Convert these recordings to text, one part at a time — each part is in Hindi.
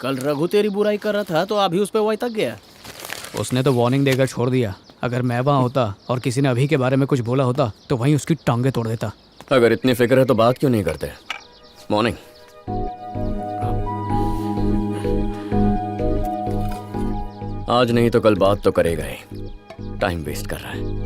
कल रघु तेरी बुराई कर रहा था तो अभी उस पे वही तक गया। उसने तो वार्निंग देकर छोड़ दिया। अगर मैं वहाँ होता और किसी ने अभी के बारे में कुछ बोला होता तो वहीं उसकी टांगे तोड़ देता। अगर इतनी फिक्र है तो बात क्यों नहीं करते? मॉर्निंग। आज नहीं तो कल बात तो करेगा ही। टाइम वेस्ट कर रहा है।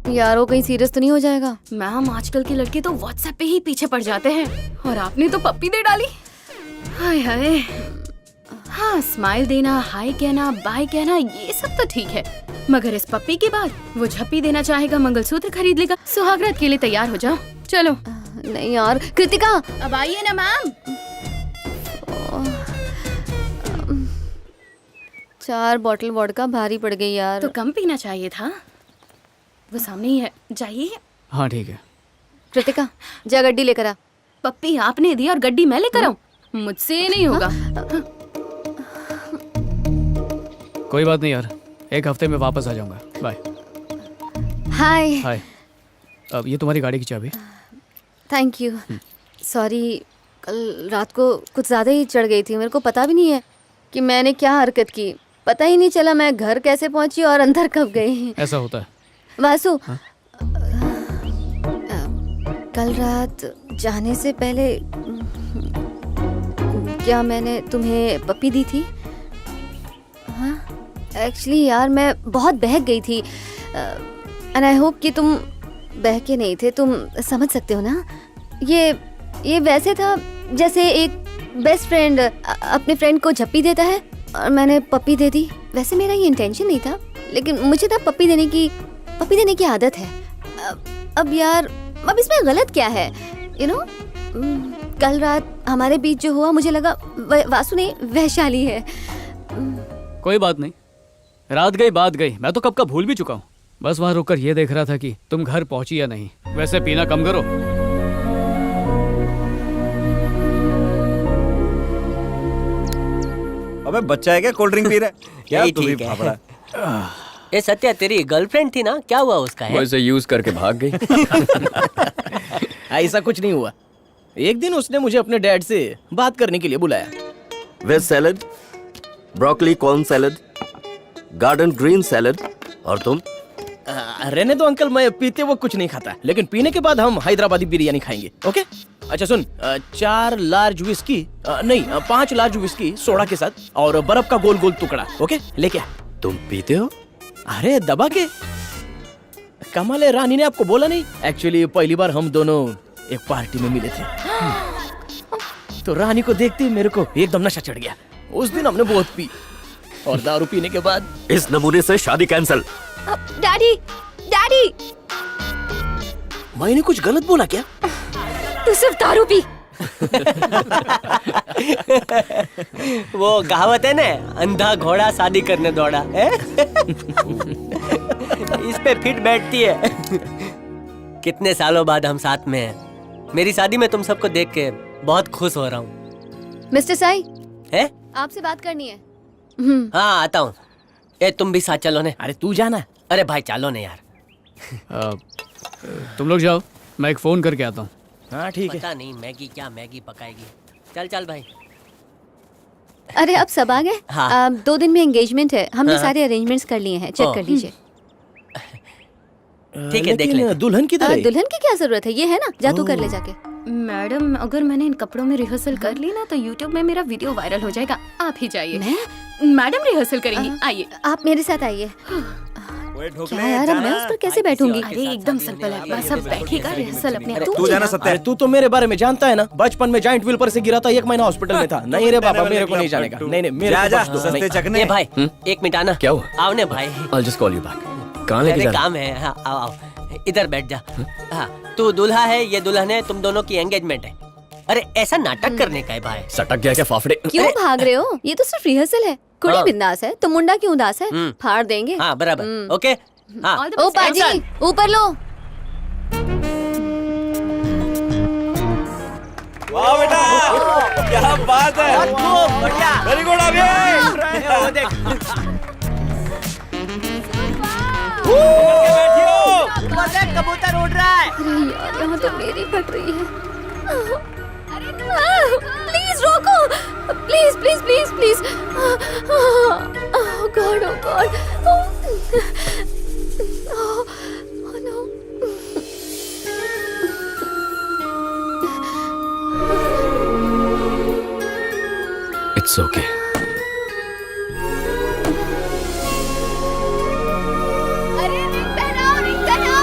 यार वो कहीं सीरियस तो नहीं हो जाएगा? मैम आजकल के लड़के तो व्हाट्सएप पे ही पीछे पड़ जाते हैं और आपने तो पप्पी दे डाली। हाय हाय। हाँ, स्माइल देना, हाय कहना, बाय कहना, ये सब तो ठीक है, मगर इस पप्पी के बाद वो झप्पी देना चाहेगा, मंगलसूत्र खरीद लेगा। सुहागरात के लिए तैयार हो जाओ। चलो। नहीं यार कृतिका, अब आइए ना मैम। 4 बॉटल वोडका भारी पड़ गई यार। तो कम पीना चाहिए था। वो सामने ही है, जाइए। हाँ ठीक है। कृतिका जा गड्डी लेकर आ। पप्पी आपने दी और गड्डी मैं लेकर आऊं? मुझसे ये नहीं होगा। कोई बात नहीं यार, 1 हफ्ते में वापस आ जाऊंगा। बाय। हाय। हाय। अब ये तुम्हारी गाड़ी की चाबी। Thank you. सॉरी, कल रात को कुछ ज़्यादा ही चढ़ गई थी। मेरे को पता भी नहीं है कि मैंने क्या हरकत की। पता ही नहीं चला मैं घर कैसे पहुंची और अंदर कब गई। ऐसा होता है। वासु, कल रात जाने से पहले क्या मैंने तुम्हें पप्पी दी थी? हाँ एक्चुअली यार मैं बहुत बहक गई थी एंड आई होप कि तुम बहके नहीं थे। तुम समझ सकते हो ना। ये वैसे था जैसे एक बेस्ट फ्रेंड अपने फ्रेंड को झप्पी देता है और मैंने पप्पी दे दी। वैसे मेरा ये इंटेंशन नहीं था, लेकिन मुझे ना पप्पी देने की आदत है। अब यार अब इसमें गलत क्या है? यू नो, कल रात हमारे बीच जो हुआ मुझे लगा वासु ने वैशाली है। कोई बात नहीं, रात गई बात गई। मैं तो कब का भूल भी चुका हूँ। बस वहाँ रुककर ये देख रहा था कि तुम घर पहुंची या नहीं। वैसे पीना कम करो। अबे बच्चा है क्या कोल्ड ड्रिंक पी रहा है? क्या तू भी फाफड़ा? ये सत्या तेरी गर्लफ्रेंड थी ना, क्या हुआ उसका है? वो इसे यूज करके भाग गई। ऐसा कुछ नहीं हुआ। एक दिन उसने मुझे अपने डैड से बात करने के लिए बुलाया। Veg salad, broccoli corn salad, garden green salad. और तुम? रहने दो अंकल, मैं पीते वो कुछ नहीं खाता, लेकिन पीने के बाद हम हैदराबादी बिरयानी खाएंगे। ओके? अच्छा सुन, 4 लार्ज विस्की, नहीं 5 लार्ज विस्की सोडा के साथ और बर्फ का गोल गोल टुकड़ा। ओके लेके आ। तुम पीते हो? अरे दबा के। कमाल है, रानी ने आपको बोला नहीं? एक्चुअली पहली बार हम दोनों एक पार्टी में मिले थे, तो रानी को देखते ही मेरे को एकदम नशा चढ़ गया। उस दिन हमने बहुत पी और दारू पीने के बाद इस नमूने से शादी कैंसिल। डैडी, डैडी, मैंने कुछ गलत बोला क्या? तू सिर्फ दारू पी। वो कहावत है ना, अंधा घोड़ा शादी करने दौड़ा है। इस पे फिट बैठती है। कितने सालों बाद हम साथ में हैं। मेरी शादी में तुम सबको देख के बहुत खुश हो रहा हूँ। मिस्टर साई, है? आपसे बात करनी है। हाँ आता हूँ। ए तुम भी साथ चलो ने। अरे तू जाना। अरे भाई चलो ने यार। तुम लोग जाओ, मैं एक फ़ोन करके आता हूँ। हाँ ठीक है। पता नहीं मैगी क्या मैगी पकाएगी। चल चल भाई। अरे अब सब आ गए। हाँ। 2 दिन में एंगेजमेंट है। हमने हाँ। सारे अरेंजमेंट्स कर लिए हैं। चेक कर लीजिए। ठीक है, देख लेकिन लेते। दुल्हन किधर है? दुल्हन की क्या जरूरत है? ये है ना, जा तू कर ले जाके। मैडम अगर मैंने इन कपड़ों में रिहर्सल कर ली ना तो YouTube में मेरा वीडियो वायरल हो जाएगा। आप ही जाइए। मैडम रिहर्सल करेंगी। आइए। आप मेरे साथ आइए। क्या यार, अब मैं उस पर कैसे बैठूंगी? अरे एकदम सिंपल है, बस अब बैठेगा रिहर्सल अपने आप। तू जाना सत्या। अरे तू तो मेरे बारे में जानता है ना। बचपन में जॉइंट व्हील पर से गिरा था, 1 महीना हॉस्पिटल में था। नहीं रे बाबा, मेरे को नहीं जाने का। नहीं मेरे को बख्श दो। सस्ते नहीं। चकने। ए भाई 1 मिनट आना। क्या हुआ? आओ ने भाई। I'll just call you back. कहाँ लेके अरे जा रहा है? काम है। हाँ आओ आओ, इधर बैठ जा। हाँ तू दूल्हा है, ये दुल्हन है, तुम दोनों की एंगेजमेंट है। अरे ऐसा नाटक करने का है भाई। सटक गया क्या फाफड़े? क्यों भाग रहे हो? ये तो सिर्फ रिहर्सल है। कुड़ी बिंदास है तो मुंडा क्यों उदास है? फाड़ देंगे। हाँ बराबर। ओके हाँ All the ओ best. पाजी ऊपर लो। वाह बेटा, क्या बात है, बढ़िया वेरी गुड अभी। वो देख ऊपर देख, कबूतर उड़ रहा है। अरे यार यहाँ तो मेरी फट रही है। प्लीज रोको, please please please please. Oh god, oh god, oh no. It's okay. अरे रिंग पहनाओ, रिंग पहनाओ।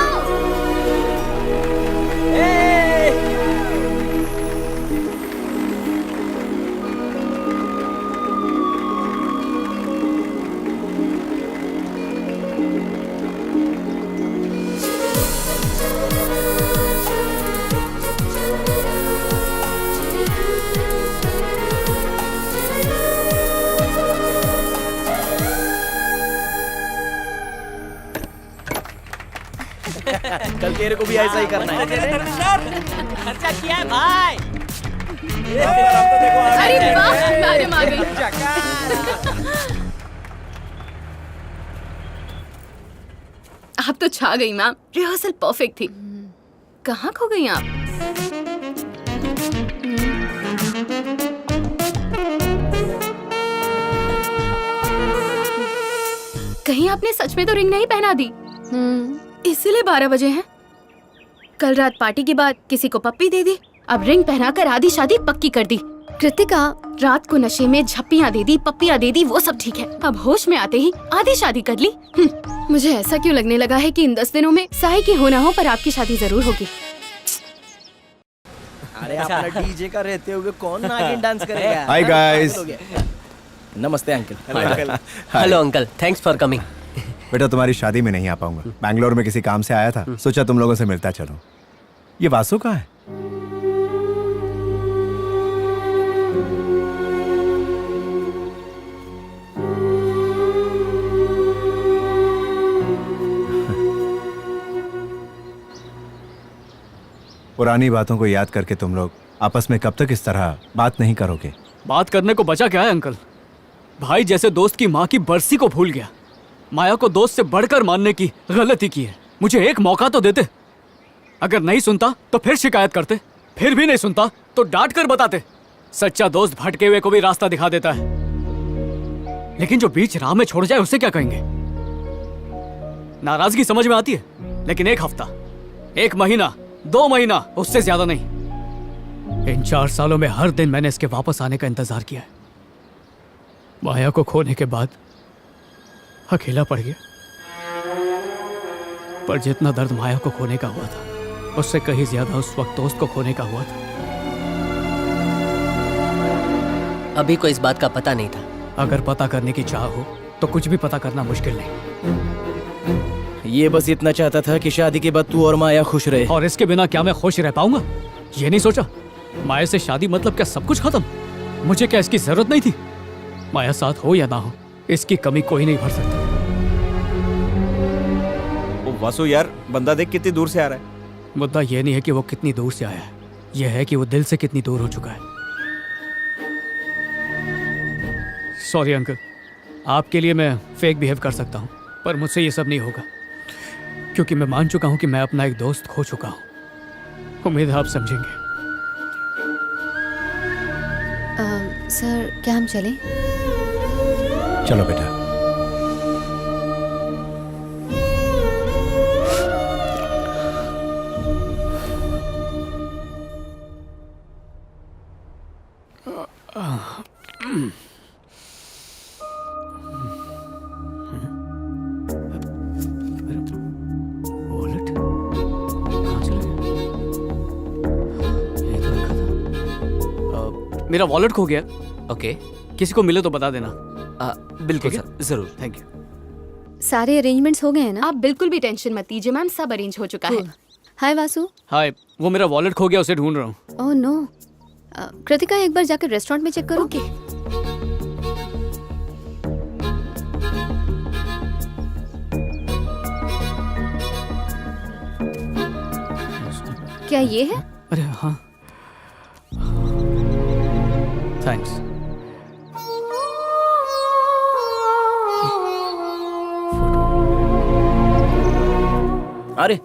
कल तेरे को भी ऐसा ही करना है। खर्चा किया है भाई। अरे वाह, मैडम आ गई। आप तो छा गई मैम, रिहर्सल परफेक्ट थी। कहाँ खो गई आप? कहीं आपने सच में तो रिंग नहीं पहना दी? इसीलिए 12 बजे हैं। कल रात पार्टी के बाद किसी को पप्पी दे दी, अब रिंग पहनाकर आधी शादी पक्की कर दी। कृतिका, रात को नशे में झप्पियाँ दे दी, पप्पियाँ दे दी, वो सब ठीक है। अब होश में आते ही आधी शादी कर ली। मुझे ऐसा क्यों लगने लगा है कि इन 10 दिनों में साई की हो ना हो पर आपकी शादी जरूर होगी। अरे अपना डीजे का रहते हुए कौन नागिन डांस करेगा? Hi guys. नमस्ते uncle. Hello uncle, thanks for coming. बेटा तुम्हारी शादी में नहीं आ पाऊंगा, बैंगलोर में किसी काम से आया था, सोचा तुम लोगों से मिलता चलूं। ये वासु कहाँ है? पुरानी बातों को याद करके तुम लोग आपस में कब तक इस तरह बात नहीं करोगे? बात करने को बचा क्या है अंकल? भाई जैसे दोस्त की माँ की बरसी को भूल गया। माया को दोस्त से बढ़कर मानने की गलती की है। मुझे एक मौका तो देते। अगर नहीं सुनता तो फिर शिकायत करते, फिर भी नहीं सुनता तो डांट कर बताते। सच्चा दोस्त भटके हुए को भी रास्ता दिखा देता है, लेकिन जो बीच राह में छोड़ जाए उसे क्या कहेंगे? नाराजगी समझ में आती है, लेकिन एक हफ्ता, एक महीना, 2 महीना, उससे ज्यादा नहीं। इन 4 सालों में हर दिन मैंने इसके वापस आने का इंतजार किया है। माया को खोने के बाद अकेला पड़ गया, पर जितना दर्द माया को खोने का हुआ था उससे कहीं ज्यादा उस वक्त दोस्त को खोने का हुआ था। अभी को इस बात का पता नहीं था। अगर पता करने की चाह हो तो कुछ भी पता करना मुश्किल नहीं। ये बस इतना चाहता था कि शादी के बाद तू और माया खुश रहे। और इसके बिना क्या मैं खुश रह पाऊंगा? ये नहीं सोचा माया से शादी मतलब क्या सब कुछ खत्म? मुझे क्या इसकी जरूरत नहीं थी? माया साथ हो या ना हो, इसकी कमी कोई नहीं भर सकता। ओ वासु यार, बंदा देख कितनी दूर से आ रहा है। मुद्दा ये नहीं है कि वो कितनी दूर से आया है, यह है कि वो दिल से कितनी दूर हो चुका है। सॉरी अंकल, आपके लिए मैं फेक बिहेव कर सकता हूँ, पर मुझसे ये सब नहीं होगा, क्योंकि मैं मान चुका हूँ कि मैं अपना एक दोस्त खो चुका हूँ। उम्मीद है आप समझेंगे। सर क्या हम चलें? चलो बेटा। वॉलेट कहाँ चला गया? यहीं तो रखा था। मेरा वॉलेट खो गया। ओके, किसी को मिले तो बता देना। बिल्कुल ठीक है? सर, जरूर। Thank you. सारे अरेंजमेंट्स हो गए हैं ना? आप बिल्कुल भी टेंशन मत लीजिए मैम, सब अरेंज हो चुका है। हाय वासु। हाय, वो मेरा वॉलेट खो गया, उसे ढूंढ रहा हूँ। Oh no. कृतिका एक बार जाकर रेस्टोरेंट में चेक करो। ओके। क्या ये है? अरे हाँ, थैंक्स। अरे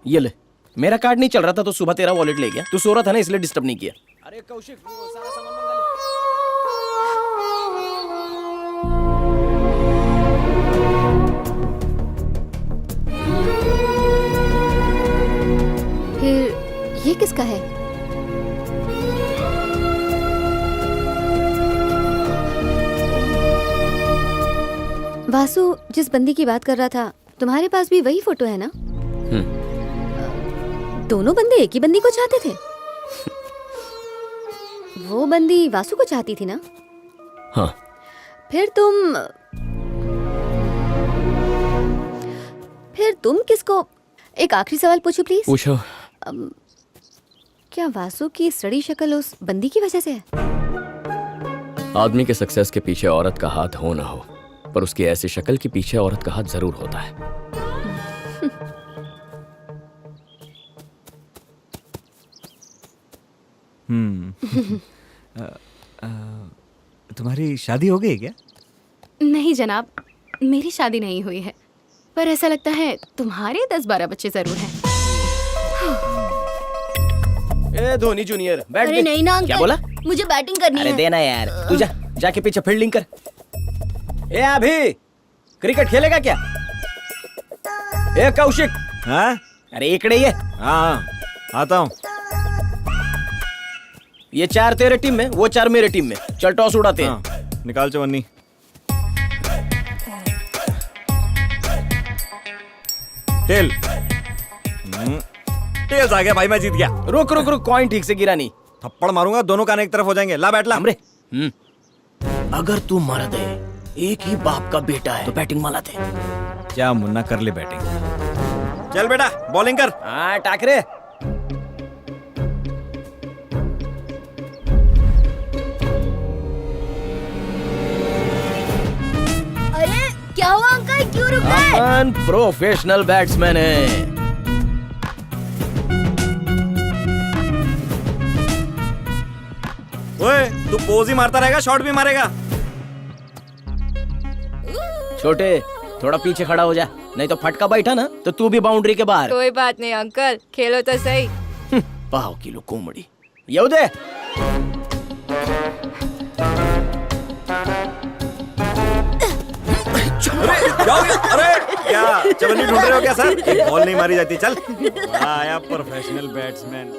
ये ले, मेरा कार्ड नहीं चल रहा था तो सुबह तेरा वॉलेट ले गया। तू सो रहा था ना इसलिए डिस्टर्ब नहीं किया। अरे कौशिक, वो सारा सामान मंगा ले। फिर ये किसका है? वासु जिस बंदी की बात कर रहा था, तुम्हारे पास भी वही फोटो है ना? दोनों बंदे एक ही बंदी को चाहते थे। वो बंदी वासु को चाहती थी ना? हाँ। फिर तुम किसको? एक आखिरी सवाल पूछूं प्लीज? पूछो। क्या वासु की सड़ी शक्ल उस बंदी की वजह से है? आदमी के सक्सेस के पीछे औरत का हाथ हो ना हो, पर उसकी ऐसी शक्ल के पीछे औरत का हाथ जरूर होता है। तुम्हारी शादी हो गई क्या? नहीं जनाब, मेरी शादी नहीं हुई है, पर ऐसा लगता है तुम्हारे 10-12 बच्चे जरूर हैं। ए धोनी जूनियर, बैठ अरे दे। नहीं ना क्या अंकल, बोला? मुझे बैटिंग करनी अरे है। देना यार, तू जा, जाके पीछे फील्डिंग कर। ए अभी क्रिकेट खेलेगा क्या? ए कौशिक, हाँ अरे इकड़े ये। हाँ आता हूँ। ये 4 तेरे टीम में, वो 4 मेरे टीम में। चल टॉस उड़ाते हैं। हाँ, निकाल चवन्नी। टेल। टेल्स आ गया भाई, मैं जीत गया। रुक रुक रुक, कॉइन ठीक से गिरा नहीं। थप्पड़ मारूंगा, दोनों कान एक तरफ हो जाएंगे। ला बैठ ला। हमरे अगर तू मर्द है, एक ही बाप का बेटा है, तो बैटिंग माला थे। क्या मुन्ना, कर ले बैटिंग। चल बेटा, बॉलिंग कर। हाँ टाकरे। अरे क्या हुआ अंकल, क्यों रुक गए? अमन प्रोफेशनल बैट्समैन है। ओए, तू पोज ही मारता रहेगा, शॉट भी मारेगा। छोटे थोड़ा पीछे खड़ा हो जा, नहीं तो फटका बैठा ना तो तू भी बाउंड्री के बाहर। कोई बात नहीं अंकल, खेलो तो सही। पाव किलो कोमड़ी ये दे। अरे क्या चवन्नी ढूंढ रहे हो क्या सर? एक बॉल नहीं मारी जाती। चल आया प्रोफेशनल बैट्समैन।